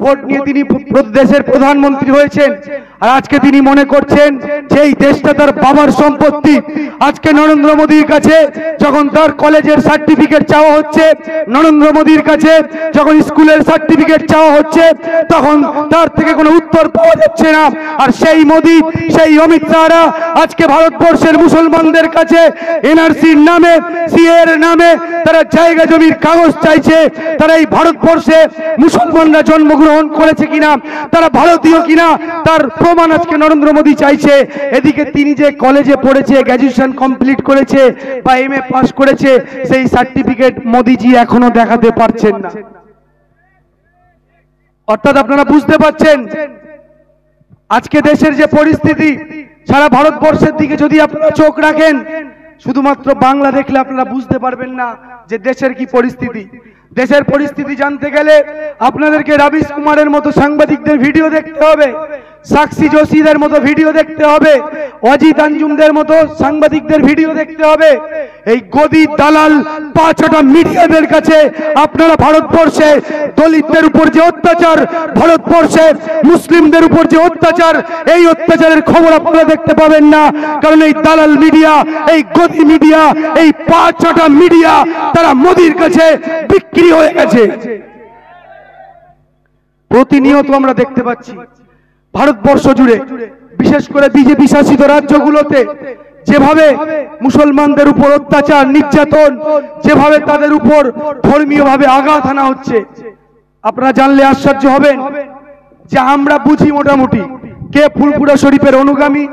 Vote নিয়ে তিনি দেশের প্রধানমন্ত্রী হয়েছেন, আর আজকে তিনি মনে করছেন যে এই দেশটা তার বাবার সম্পত্তি। আজকে নরেন্দ্র মোদীর কাছে যখন তার কলেজের সার্টিফিকেট চাওয়া হচ্ছে, নরেন্দ্র মোদীর কাছে যখন স্কুলের সার্টিফিকেট চাওয়া হচ্ছে, তখন তার থেকে কোনো উত্তর পাওয়া যাচ্ছে না। আর সেই মোদী, সেই অমিত শাহরা আজকে ভারতবর্ষের মুসলমানদের কাছে এনআরসির নামে, সিএর নামে তারা জায়গা জমির কাগজ চাইছে। তারা এই ভারতবর্ষে মুসলমানরা জন্মগ্রহণ করেছে কিনা, তারা ভারতীয় কিনা, তার প্রমাণ আজকে নরেন্দ্র মোদী চাইছে। এদিকে তিনি যে কলেজে পড়েছে, গ্র্যাজুয়েশন কমপ্লিট করেছে বা এমএ পাস করেছে, সেই সার্টিফিকেট মোদীজি এখনো দেখাতে পারছেন না। অর্থাৎ আপনারা বুঝতে পারছেন আজকে দেশের যে পরিস্থিতি, সারা ভারতবর্ষের দিকে যদি আপনারা চোখ রাখেন, শুধুমাত্র বাংলা দেখলে আপনারা বুঝতে পারবেন না যে দেশের কি পরিস্থিতি। দেশের পরিস্থিতি জানতে গেলে আপনাদেরকে রবিশ কুমারের মতো সাংবাদিকদের ভিডিও দেখতে হবে, সাক্ষী যোশীদের মতো ভিডিও দেখতে হবে, অজিত আঞ্জুমদের মতো সাংবাদিকদের ভিডিও দেখতে হবে। এই গদি দালাল পাঁচটা মিডিয়াদের কাছে আপনারা ভারতবর্ষে দলিতদের উপর যে অত্যাচার, ভারতবর্ষে মুসলিমদের উপর যে অত্যাচার, এই অত্যাচারের খবর আপনারা দেখতে পাবেন না। কারণ এই দালাল মিডিয়া, এই গদি মিডিয়া, এই পাঁচটা মিডিয়া তারা মোদির কাছে বিক্রি হয়ে গেছে। প্রতিনিয়ত আমরা দেখতে পাচ্ছি ভারতবর্ষ জুড়ে, বিশেষ করে বিজেপি শাসিত রাজ্যগুলোতে যেভাবে মুসলমানদের উপর অত্যাচার, নির্যাতন, যেভাবে তাদের উপর ধর্মীয়ভাবে আঘাত আনা হচ্ছে, আপনারা জানলে আশ্চর্য হবেন যে আমরা বুঝি মোটামুটি কে ফুলপুরা শরীফের অনুগামী,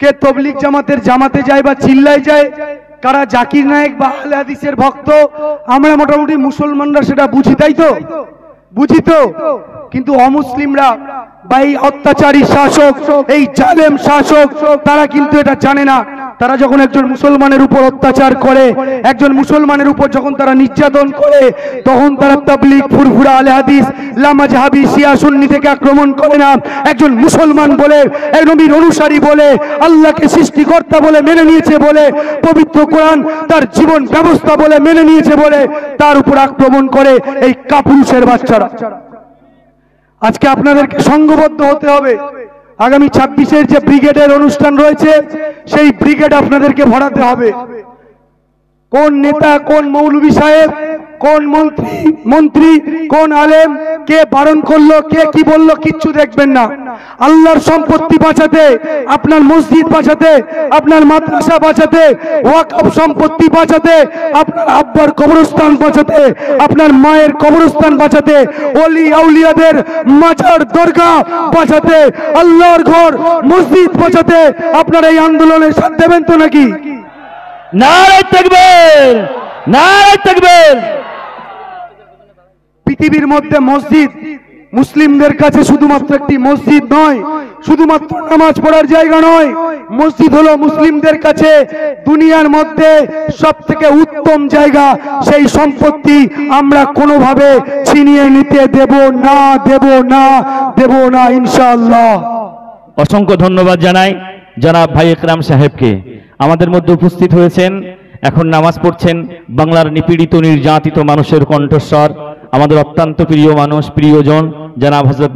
কে তবলিগ জামাতের জামাতে যায় বা চিল্লায় যায়, কারা জাকির নায়েক বা আহলে হাদিসের ভক্ত, আমরা মোটামুটি মুসলমানরা সেটা বুঝি, তাই তো? বুঝি তো। কিন্তু অমুসলিমরা বা এই অত্যাচারী শাসক, এই জালেম শাসক, তারা কিন্তু এটা জানে না। তারা যখন একজন মুসলমানের উপর অত্যাচার করে, একজন মুসলমানের উপর যখন তারা নির্যাতন করে, তখন তারা তাবলীগ, ফুরফুরা, আহলে হাদিস, লামাযহাবী, শিয়া, সুন্নি থেকে আক্রমণ করে না। একজন মুসলমান বলে, এক নবীর অনুসারী বলে, আল্লাহকে সৃষ্টিকর্তা বলে মেনে নিয়েছে বলে, পবিত্র কোরআন তার জীবন ব্যবস্থা বলে মেনে নিয়েছে বলে, তার উপর আক্রমণ করে এই কাপুরুষের বাচ্চারা। আজকে আপনাদেরকে সংঘবদ্ধ হতে হবে। আগামী 26-এর যে ব্রিগেডের অনুষ্ঠান রয়েছে, সেই ব্রিগেড আপনাদেরকে ভরাতে হবে। কোন নেতা, কোন মৌলভী সাহেব, কোন মন্ত্রী, কোন আলেম, কে বারণ করলো, কে কি বললো, কিচ্ছু দেখবেন না। আল্লাহর সম্পত্তি বাঁচাতে, আপনার মসজিদ বাঁচাতে, আপনার মাদ্রাসা বাঁচাতে, ওয়াকফ সম্পত্তি বাঁচাতে, আপনার আব্বার কবরস্থান বাঁচাতে, আপনার মায়ের কবরস্থান বাঁচাতে, ওলি আউলিয়াদের মাজার দরগা বাঁচাতে, আল্লাহর ঘর মসজিদ বাঁচাতে আপনারা এই আন্দোলনের সাথ দেবেন তো নাকি? নারে তাকবীর, নারে তাকবীর। পৃথিবীর মধ্যে মসজিদ মুসলিমদের কাছে শুধুমাত্র একটি মসজিদ নয়, শুধুমাত্র নামাজ পড়ার জায়গা নয়। মসজিদ হলো মুসলিমদের কাছে দুনিয়ার মধ্যে সবথেকে উত্তম জায়গা। সেই সম্পত্তি আমরা কোনোভাবে ছিনিয়ে নিতে দেব না, দেব না, দেব না, ইনশাআল্লাহ। অসংখ্য ধন্যবাদ জানাই জনাব ভাই একরাম সাহেবকে। আমাদের মধ্যে উপস্থিত হয়েছেন, এখন নামাজ পড়ছেন বাংলার নিপীড়িত নির্যাতিত মানুষের কণ্ঠস্বর, আমাদের অত্যন্ত প্রিয় মানুষ, প্রিয়জন জনাব হযরত